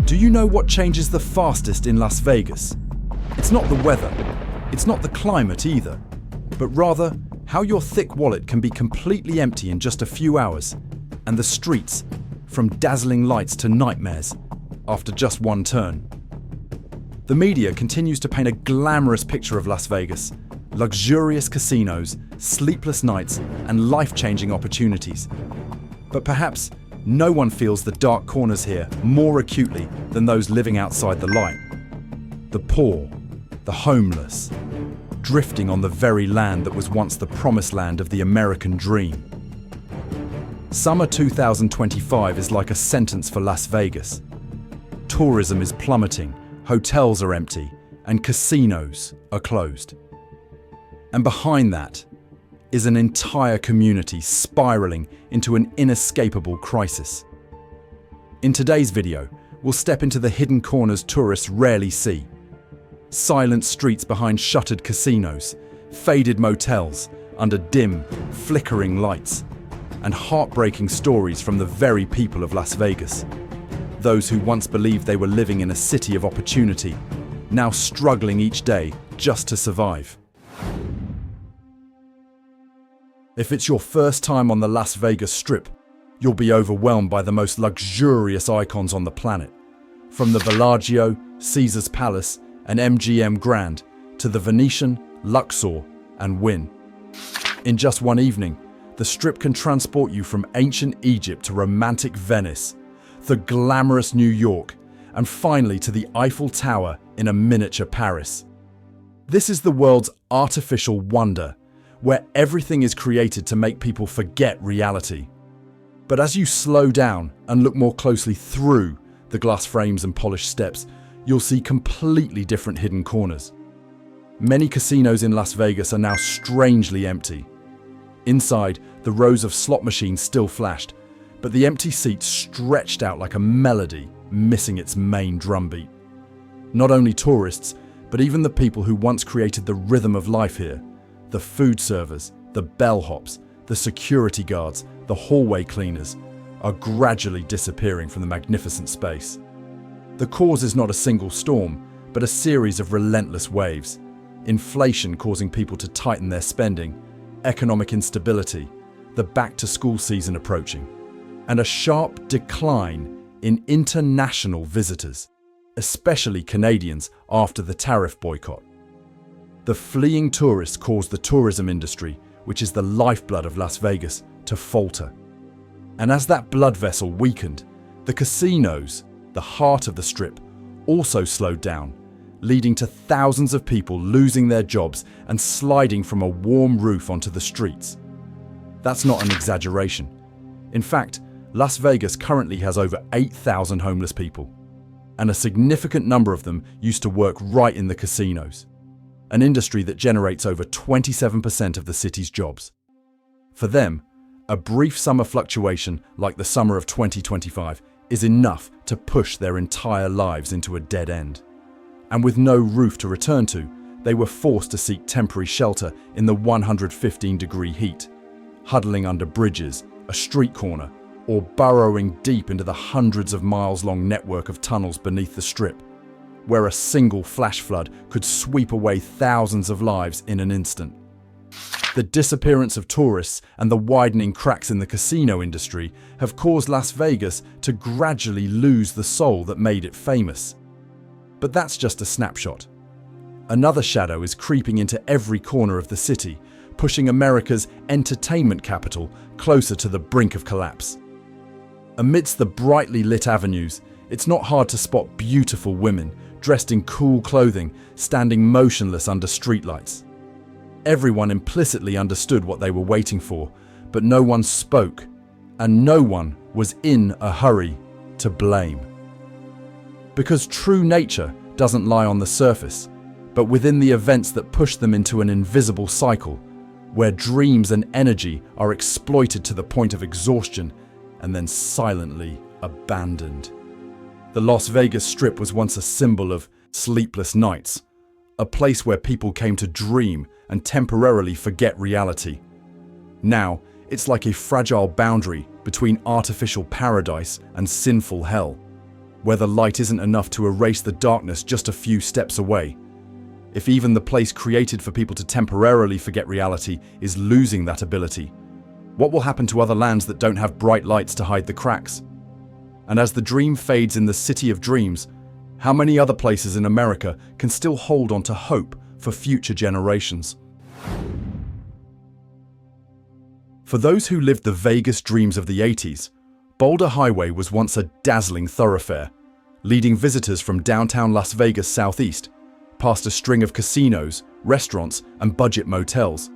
Do you know what changes the fastest in Las Vegas? It's not the weather, it's not the climate either, but rather how your thick wallet can be completely empty in just a few hours, and the streets, from dazzling lights to nightmares, after just one turn. The media continues to paint a glamorous picture of Las Vegas, luxurious casinos, sleepless nights, and life-changing opportunities. But perhaps no one feels the dark corners here more acutely than those living outside the light. The poor, the homeless, drifting on the very land that was once the promised land of the American dream. Summer 2025 is like a sentence for Las Vegas. Tourism is plummeting, hotels are empty, and casinos are closed. And behind that is an entire community spiraling into an inescapable crisis. In today's video, we'll step into the hidden corners tourists rarely see. Silent streets behind shuttered casinos, faded motels under dim, flickering lights, and heartbreaking stories from the very people of Las Vegas. Those who once believed they were living in a city of opportunity, now struggling each day just to survive. If it's your first time on the Las Vegas Strip, you'll be overwhelmed by the most luxurious icons on the planet. From the Bellagio, Caesar's Palace, and MGM Grand, to the Venetian, Luxor, and Wynn. In just one evening, the Strip can transport you from ancient Egypt to romantic Venice, the glamorous New York, and finally to the Eiffel Tower in a miniature Paris. This is the world's artificial wonder, where everything is created to make people forget reality. But as you slow down and look more closely through the glass frames and polished steps, you'll see completely different hidden corners. Many casinos in Las Vegas are now strangely empty. Inside, the rows of slot machines still flashed, but the empty seats stretched out like a melody, missing its main drumbeat. Not only tourists, but even the people who once created the rhythm of life here, the food servers, the bellhops, the security guards, the hallway cleaners, are gradually disappearing from the magnificent space. The cause is not a single storm, but a series of relentless waves. Inflation causing people to tighten their spending, economic instability, the back-to-school season approaching, and a sharp decline in international visitors, especially Canadians after the tariff boycott. The fleeing tourists caused the tourism industry, which is the lifeblood of Las Vegas, to falter. And as that blood vessel weakened, the casinos, the heart of the Strip, also slowed down, leading to thousands of people losing their jobs and sliding from a warm roof onto the streets. That's not an exaggeration. In fact, Las Vegas currently has over 8,000 homeless people, and a significant number of them used to work right in the casinos, an industry that generates over 27% of the city's jobs. For them, a brief summer fluctuation like the summer of 2025 is enough to push their entire lives into a dead end. And with no roof to return to, they were forced to seek temporary shelter in the 115-degree heat, huddling under bridges, a street corner, or burrowing deep into the hundreds of miles-long network of tunnels beneath the Strip, where a single flash flood could sweep away thousands of lives in an instant. The disappearance of tourists and the widening cracks in the casino industry have caused Las Vegas to gradually lose the soul that made it famous. But that's just a snapshot. Another shadow is creeping into every corner of the city, pushing America's entertainment capital closer to the brink of collapse. Amidst the brightly lit avenues, it's not hard to spot beautiful women dressed in cool clothing, standing motionless under streetlights. Everyone implicitly understood what they were waiting for, but no one spoke, and no one was in a hurry to blame. Because true nature doesn't lie on the surface, but within the events that push them into an invisible cycle, where dreams and energy are exploited to the point of exhaustion and then silently abandoned. The Las Vegas Strip was once a symbol of sleepless nights, a place where people came to dream and temporarily forget reality. Now, it's like a fragile boundary between artificial paradise and sinful hell, where the light isn't enough to erase the darkness just a few steps away. If even the place created for people to temporarily forget reality is losing that ability, what will happen to other lands that don't have bright lights to hide the cracks? And as the dream fades in the city of dreams, how many other places in America can still hold on to hope for future generations? For those who lived the Vegas dreams of the 80s, Boulder Highway was once a dazzling thoroughfare, leading visitors from downtown Las Vegas southeast, past a string of casinos, restaurants, and budget motels.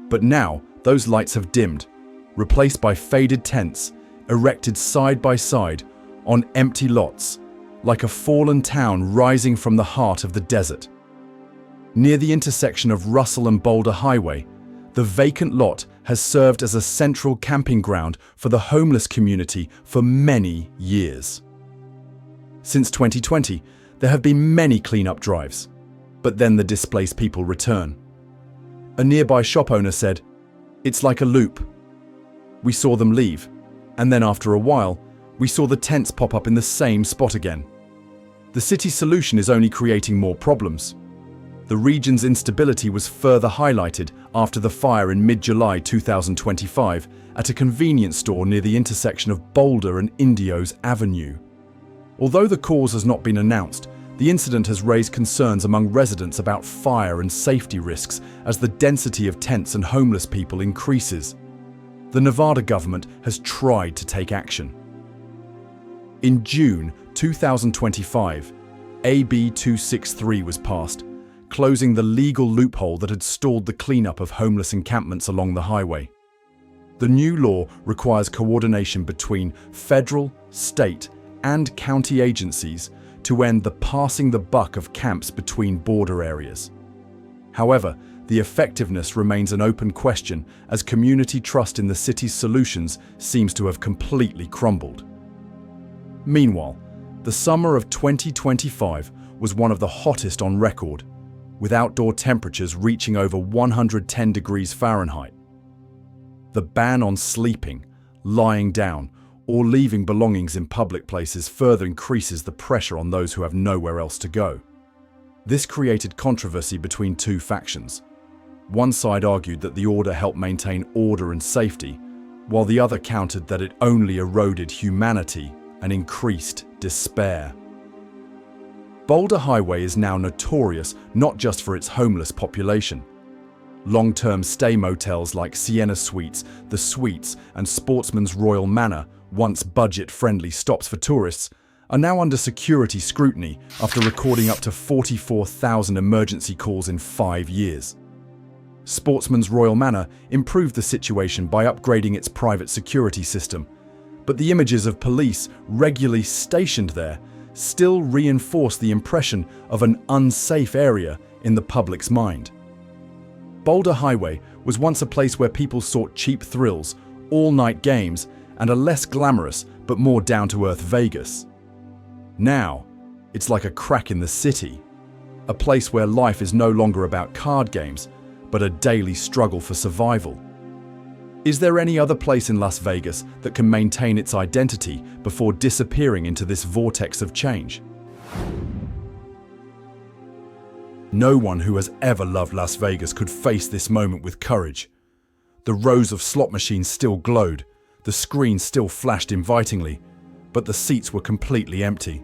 But now, those lights have dimmed, replaced by faded tents, erected side by side on empty lots, like a fallen town rising from the heart of the desert. Near the intersection of Russell and Boulder Highway, the vacant lot has served as a central camping ground for the homeless community for many years. Since 2020, there have been many cleanup drives, but then the displaced people return. A nearby shop owner said, "It's like a loop. We saw them leave, and then after a while, we saw the tents pop up in the same spot again." The city's solution is only creating more problems. The region's instability was further highlighted after the fire in mid-July 2025 at a convenience store near the intersection of Boulder and Indios Avenue. Although the cause has not been announced, the incident has raised concerns among residents about fire and safety risks as the density of tents and homeless people increases. The Nevada government has tried to take action. In June 2025, AB 263 was passed, closing the legal loophole that had stalled the cleanup of homeless encampments along the highway. The new law requires coordination between federal, state, and county agencies to end the passing the buck of camps between border areas. However, the effectiveness remains an open question as community trust in the city's solutions seems to have completely crumbled. Meanwhile, the summer of 2025 was one of the hottest on record, with outdoor temperatures reaching over 110 degrees Fahrenheit. The ban on sleeping, lying down, or leaving belongings in public places further increases the pressure on those who have nowhere else to go. This created controversy between two factions. One side argued that the order helped maintain order and safety, while the other countered that it only eroded humanity and increased despair. Boulder Highway is now notorious not just for its homeless population. Long-term stay motels like Sienna Suites, The Suites, and Sportsman's Royal Manor, once budget-friendly stops for tourists, are now under security scrutiny after recording up to 44,000 emergency calls in 5 years. Sportsman's Royal Manor improved the situation by upgrading its private security system, but the images of police regularly stationed there still reinforce the impression of an unsafe area in the public's mind. Boulder Highway was once a place where people sought cheap thrills, all-night games, and a less glamorous but more down-to-earth Vegas. Now, it's like a crack in the city, a place where life is no longer about card games, but a daily struggle for survival. Is there any other place in Las Vegas that can maintain its identity before disappearing into this vortex of change? No one who has ever loved Las Vegas could face this moment with courage. The rows of slot machines still glowed, the screens still flashed invitingly, but the seats were completely empty.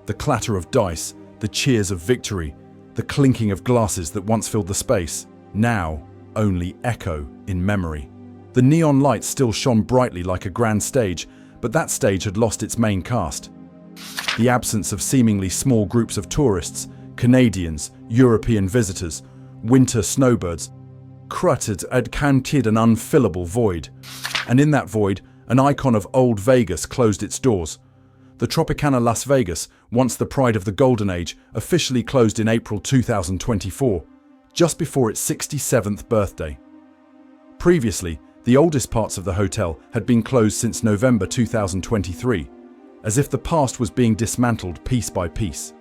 The clatter of dice, the cheers of victory, the clinking of glasses that once filled the space, now only echo in memory. The neon lights still shone brightly like a grand stage, but that stage had lost its main cast. The absence of seemingly small groups of tourists, Canadians, European visitors, winter snowbirds, crutted had counted an unfillable void. And in that void, an icon of old Vegas closed its doors. The Tropicana Las Vegas, once the pride of the Golden Age, officially closed in April 2024, just before its 67th birthday. Previously, the oldest parts of the hotel had been closed since November 2023, as if the past was being dismantled piece by piece.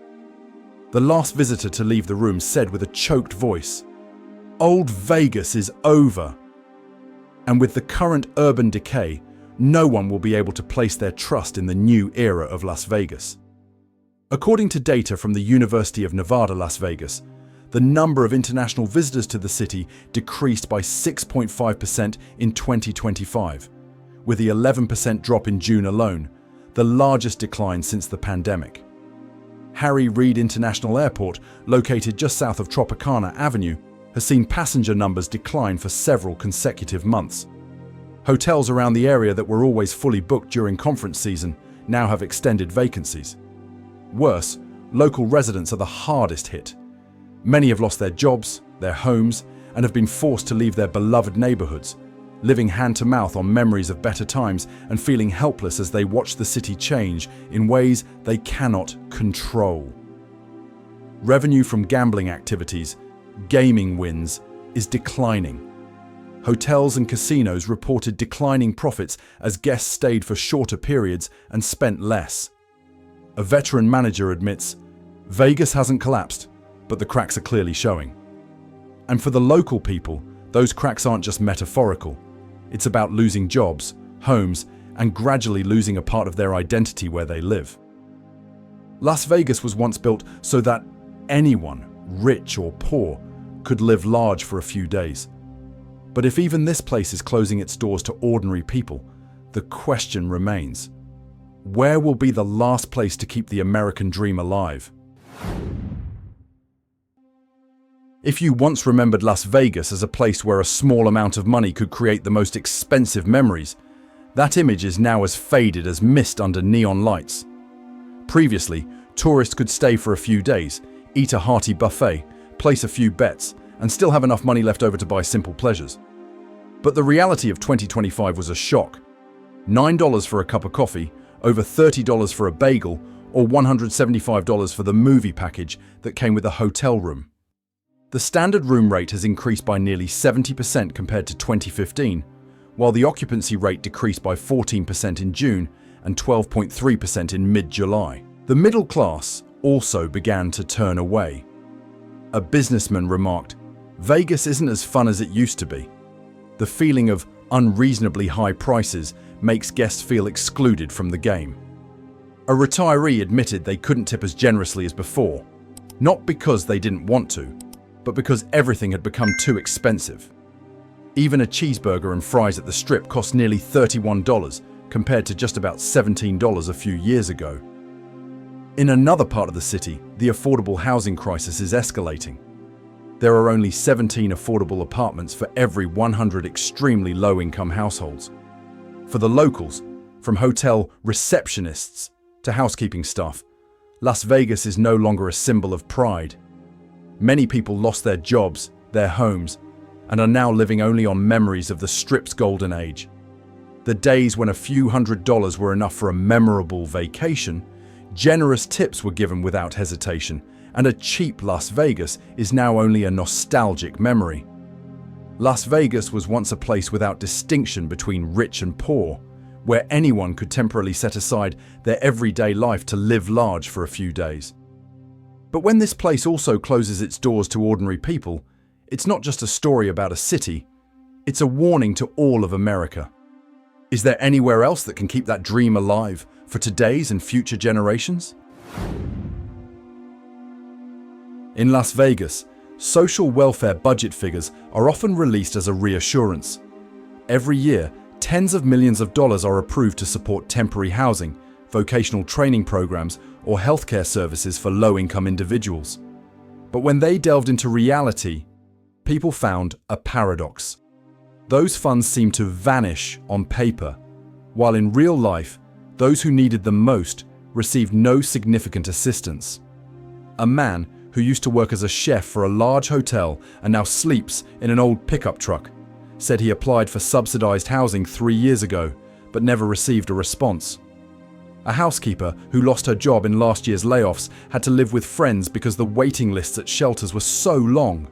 The last visitor to leave the room said with a choked voice, "Old Vegas is over." And with the current urban decay, no one will be able to place their trust in the new era of Las Vegas. According to data from the University of Nevada, Las Vegas, the number of international visitors to the city decreased by 6.5% in 2025, with the 11% drop in June alone, the largest decline since the pandemic. Harry Reid International Airport, located just south of Tropicana Avenue, has seen passenger numbers decline for several consecutive months. Hotels around the area that were always fully booked during conference season now have extended vacancies. Worse, local residents are the hardest hit. Many have lost their jobs, their homes, and have been forced to leave their beloved neighborhoods, living hand-to-mouth on memories of better times and feeling helpless as they watch the city change in ways they cannot control. Revenue from gambling activities, gaming wins, is declining. Hotels and casinos reported declining profits as guests stayed for shorter periods and spent less. A veteran manager admits, "Vegas hasn't collapsed, but the cracks are clearly showing." And for the local people, those cracks aren't just metaphorical. It's about losing jobs, homes, and gradually losing a part of their identity where they live. Las Vegas was once built so that anyone, rich or poor, could live large for a few days. But if even this place is closing its doors to ordinary people, the question remains: where will be the last place to keep the American dream alive? If you once remembered Las Vegas as a place where a small amount of money could create the most expensive memories, that image is now as faded as mist under neon lights. Previously, tourists could stay for a few days, eat a hearty buffet, place a few bets, and still have enough money left over to buy simple pleasures. But the reality of 2025 was a shock. $9 for a cup of coffee, over $30 for a bagel, or $175 for the movie package that came with a hotel room. The standard room rate has increased by nearly 70% compared to 2015, while the occupancy rate decreased by 14% in June and 12.3% in mid-July. The middle class also began to turn away. A businessman remarked, "Vegas isn't as fun as it used to be." The feeling of unreasonably high prices makes guests feel excluded from the game. A retiree admitted they couldn't tip as generously as before, not because they didn't want to, but because everything had become too expensive. Even a cheeseburger and fries at the Strip cost nearly $31, compared to just about $17 a few years ago. In another part of the city, the affordable housing crisis is escalating. There are only 17 affordable apartments for every 100 extremely low-income households. For the locals, from hotel receptionists to housekeeping staff, Las Vegas is no longer a symbol of pride. Many people lost their jobs, their homes, and are now living only on memories of the Strip's golden age. The days when a few $100s were enough for a memorable vacation, generous tips were given without hesitation, and a cheap Las Vegas is now only a nostalgic memory. Las Vegas was once a place without distinction between rich and poor, where anyone could temporarily set aside their everyday life to live large for a few days. But when this place also closes its doors to ordinary people, it's not just a story about a city, it's a warning to all of America. Is there anywhere else that can keep that dream alive for today's and future generations? In Las Vegas, social welfare budget figures are often released as a reassurance. Every year, tens of millions of dollars are approved to support temporary housing, vocational training programs, or healthcare services for low-income individuals. But when they delved into reality, people found a paradox. Those funds seemed to vanish on paper, while in real life, those who needed them most received no significant assistance. A man who used to work as a chef for a large hotel and now sleeps in an old pickup truck said he applied for subsidized housing 3 years ago, but never received a response. A housekeeper who lost her job in last year's layoffs had to live with friends because the waiting lists at shelters were so long.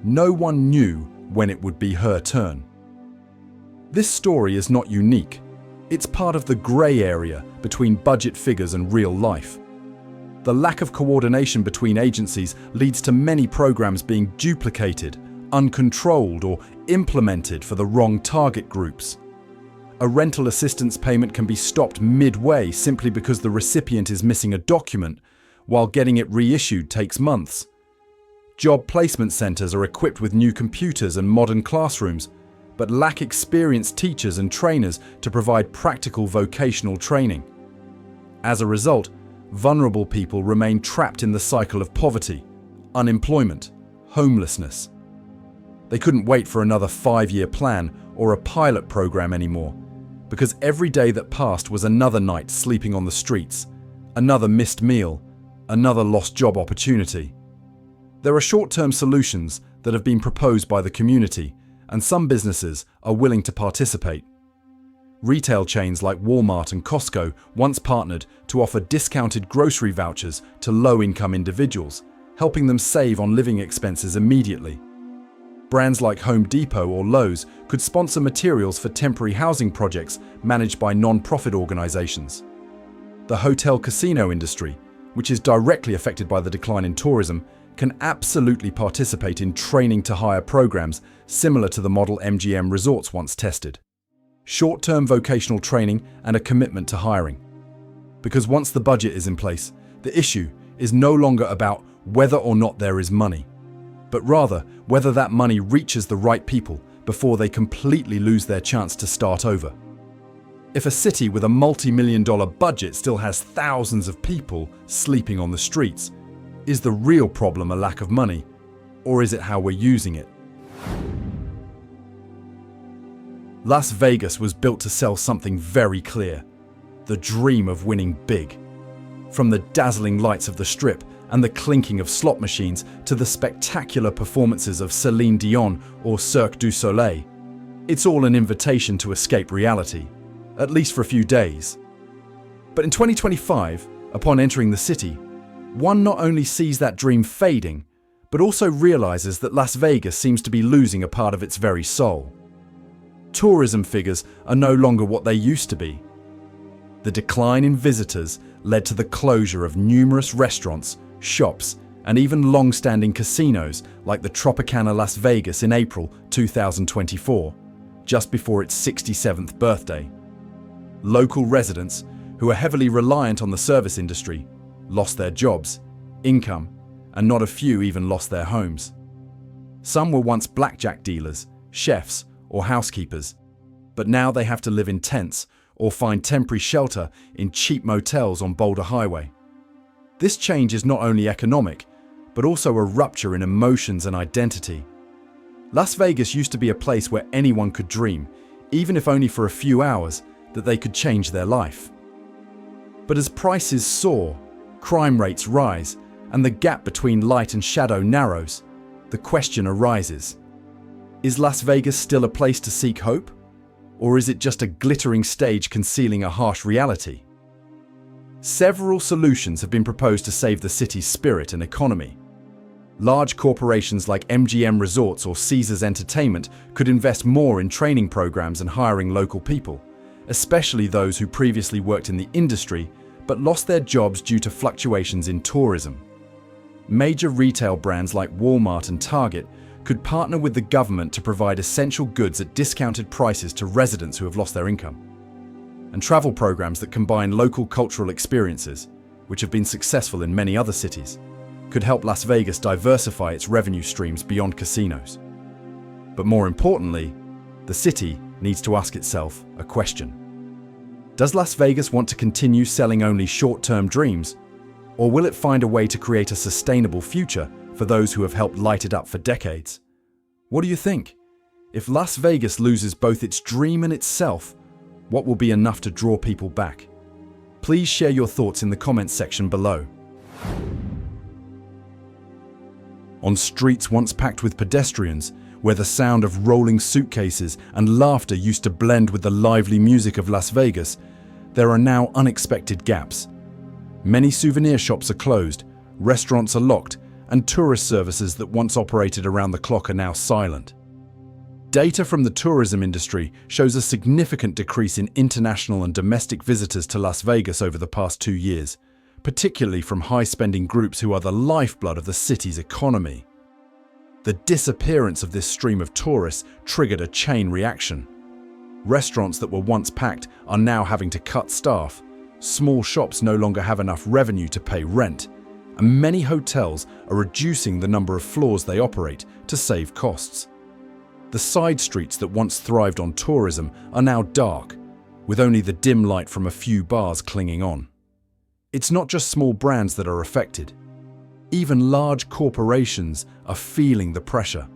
No one knew when it would be her turn. This story is not unique. It's part of the grey area between budget figures and real life. The lack of coordination between agencies leads to many programs being duplicated, uncontrolled, or implemented for the wrong target groups. A rental assistance payment can be stopped midway simply because the recipient is missing a document, while getting it reissued takes months. Job placement centres are equipped with new computers and modern classrooms, but lack experienced teachers and trainers to provide practical vocational training. As a result, vulnerable people remain trapped in the cycle of poverty, unemployment, homelessness. They couldn't wait for another 5-year plan or a pilot program anymore, because every day that passed was another night sleeping on the streets, another missed meal, another lost job opportunity. There are short-term solutions that have been proposed by the community, and some businesses are willing to participate. Retail chains like Walmart and Costco once partnered to offer discounted grocery vouchers to low-income individuals, helping them save on living expenses immediately. Brands like Home Depot or Lowe's could sponsor materials for temporary housing projects managed by non-profit organizations. The hotel-casino industry, which is directly affected by the decline in tourism, can absolutely participate in training-to-hire programs similar to the model MGM Resorts once tested. Short-term vocational training and a commitment to hiring. Because once the budget is in place, the issue is no longer about whether or not there is money, but rather whether that money reaches the right people before they completely lose their chance to start over. If a city with a multi-million-dollar budget still has thousands of people sleeping on the streets, is the real problem a lack of money, or is it how we're using it? Las Vegas was built to sell something very clear: the dream of winning big. From the dazzling lights of the Strip and the clinking of slot machines to the spectacular performances of Celine Dion or Cirque du Soleil, it's all an invitation to escape reality, at least for a few days. But in 2025, upon entering the city, one not only sees that dream fading, but also realizes that Las Vegas seems to be losing a part of its very soul. Tourism figures are no longer what they used to be. The decline in visitors led to the closure of numerous restaurants, shops, and even long-standing casinos like the Tropicana Las Vegas in April 2024, just before its 67th birthday. Local residents, who are heavily reliant on the service industry, lost their jobs, income, and not a few even lost their homes. Some were once blackjack dealers, chefs, or housekeepers, but now they have to live in tents or find temporary shelter in cheap motels on Boulder Highway. This change is not only economic, but also a rupture in emotions and identity. Las Vegas used to be a place where anyone could dream, even if only for a few hours, that they could change their life. But as prices soar, crime rates rise, and the gap between light and shadow narrows, the question arises: is Las Vegas still a place to seek hope? Or is it just a glittering stage concealing a harsh reality? Several solutions have been proposed to save the city's spirit and economy. Large corporations like MGM Resorts or Caesars Entertainment could invest more in training programs and hiring local people, especially those who previously worked in the industry but lost their jobs due to fluctuations in tourism. Major retail brands like Walmart and Target could partner with the government to provide essential goods at discounted prices to residents who have lost their income. And travel programs that combine local cultural experiences, which have been successful in many other cities, could help Las Vegas diversify its revenue streams beyond casinos. But more importantly, the city needs to ask itself a question. Does Las Vegas want to continue selling only short-term dreams, or will it find a way to create a sustainable future for those who have helped light it up for decades? What do you think? If Las Vegas loses both its dream and itself, what will be enough to draw people back? Please share your thoughts in the comments section below. On streets once packed with pedestrians, where the sound of rolling suitcases and laughter used to blend with the lively music of Las Vegas, there are now unexpected gaps. Many souvenir shops are closed, restaurants are locked, and tourist services that once operated around the clock are now silent. Data from the tourism industry shows a significant decrease in international and domestic visitors to Las Vegas over the past 2 years, particularly from high-spending groups who are the lifeblood of the city's economy. The disappearance of this stream of tourists triggered a chain reaction. Restaurants that were once packed are now having to cut staff. Small shops no longer have enough revenue to pay rent, and many hotels are reducing the number of floors they operate to save costs. The side streets that once thrived on tourism are now dark, with only the dim light from a few bars clinging on. It's not just small brands that are affected. Even large corporations are feeling the pressure.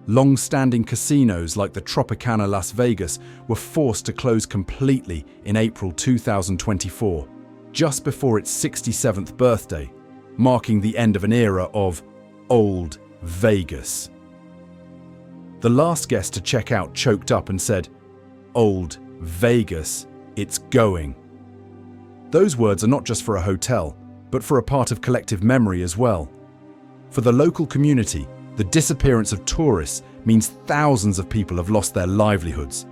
Long-standing casinos like the Tropicana Las Vegas were forced to close completely in April 2024, just before its 67th birthday, marking the end of an era of Old Vegas. The last guest to check out choked up and said, "Old Vegas, it's going." Those words are not just for a hotel, but for a part of collective memory as well. For the local community, the disappearance of tourists means thousands of people have lost their livelihoods.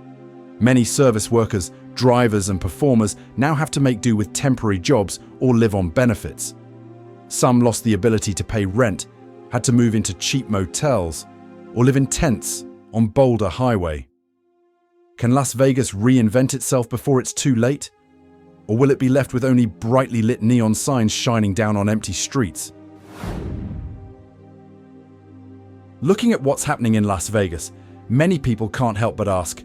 Many service workers, drivers and performers now have to make do with temporary jobs or live on benefits. Some lost the ability to pay rent, had to move into cheap motels, or live in tents on Boulder Highway. Can Las Vegas reinvent itself before it's too late? Or will it be left with only brightly lit neon signs shining down on empty streets? Looking at what's happening in Las Vegas, many people can't help but ask,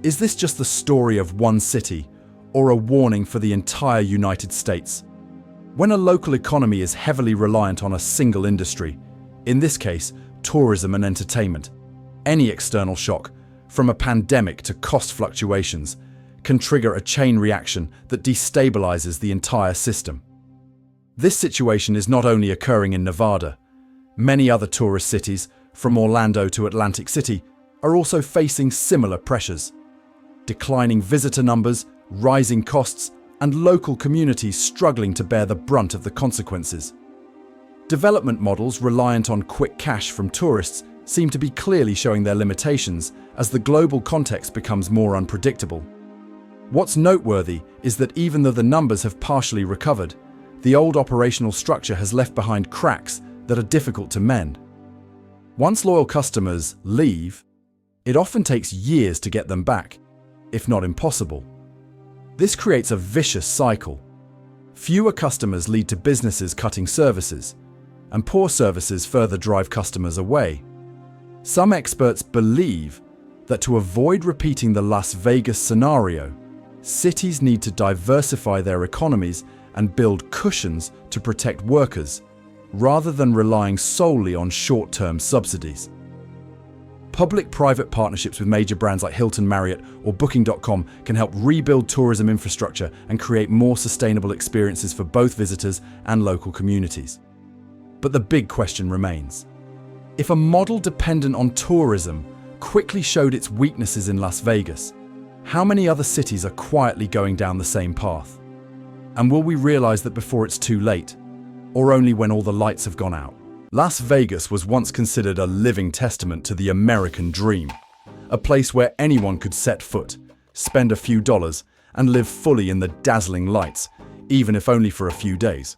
is this just the story of one city or a warning for the entire United States? When a local economy is heavily reliant on a single industry, in this case, tourism and entertainment, any external shock, from a pandemic to cost fluctuations, can trigger a chain reaction that destabilizes the entire system. This situation is not only occurring in Nevada. Many other tourist cities, from Orlando to Atlantic City, are also facing similar pressures. Declining visitor numbers, rising costs, and local communities struggling to bear the brunt of the consequences. Development models reliant on quick cash from tourists seem to be clearly showing their limitations as the global context becomes more unpredictable. What's noteworthy is that even though the numbers have partially recovered, the old operational structure has left behind cracks that are difficult to mend. Once loyal customers leave, it often takes years to get them back, if not impossible. This creates a vicious cycle. Fewer customers lead to businesses cutting services, and poor services further drive customers away. Some experts believe that to avoid repeating the Las Vegas scenario, cities need to diversify their economies and build cushions to protect workers, rather than relying solely on short-term subsidies. Public-private partnerships with major brands like Hilton, Marriott, or Booking.com can help rebuild tourism infrastructure and create more sustainable experiences for both visitors and local communities. But the big question remains. If a model dependent on tourism quickly showed its weaknesses in Las Vegas, how many other cities are quietly going down the same path? And will we realize that before it's too late, or only when all the lights have gone out? Las Vegas was once considered a living testament to the American dream, a place where anyone could set foot, spend a few dollars, and live fully in the dazzling lights, even if only for a few days.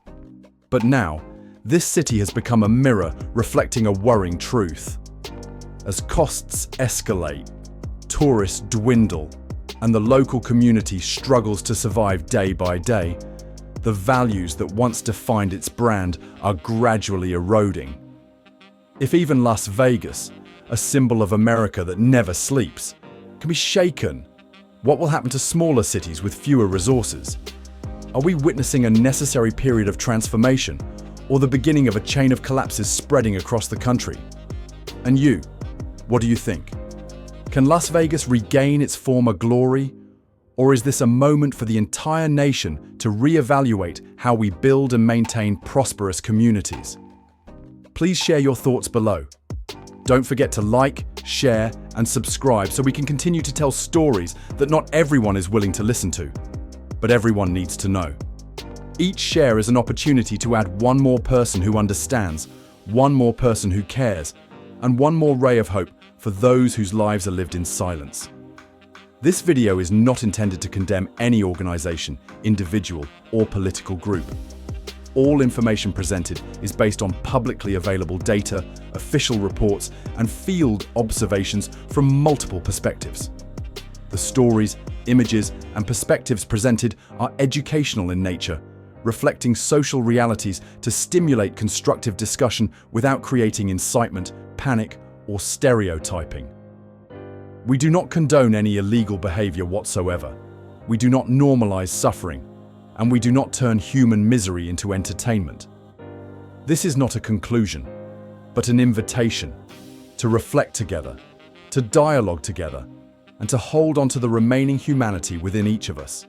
But now, this city has become a mirror reflecting a worrying truth. As costs escalate, tourists dwindle, and the local community struggles to survive day by day, the values that once defined its brand are gradually eroding. If even Las Vegas, a symbol of America that never sleeps, can be shaken, what will happen to smaller cities with fewer resources? Are we witnessing a necessary period of transformation, or the beginning of a chain of collapses spreading across the country? And you, what do you think? Can Las Vegas regain its former glory? Or is this a moment for the entire nation to reevaluate how we build and maintain prosperous communities? Please share your thoughts below. Don't forget to like, share, and subscribe so we can continue to tell stories that not everyone is willing to listen to, but everyone needs to know. Each share is an opportunity to add one more person who understands, one more person who cares, and one more ray of hope for those whose lives are lived in silence. This video is not intended to condemn any organization, individual, or political group. All information presented is based on publicly available data, official reports, and field observations from multiple perspectives. The stories, images, and perspectives presented are educational in nature, reflecting social realities to stimulate constructive discussion without creating incitement, panic, or stereotyping. We do not condone any illegal behavior whatsoever. We do not normalize suffering, and we do not turn human misery into entertainment. This is not a conclusion, but an invitation to reflect together, to dialogue together, and to hold on to the remaining humanity within each of us.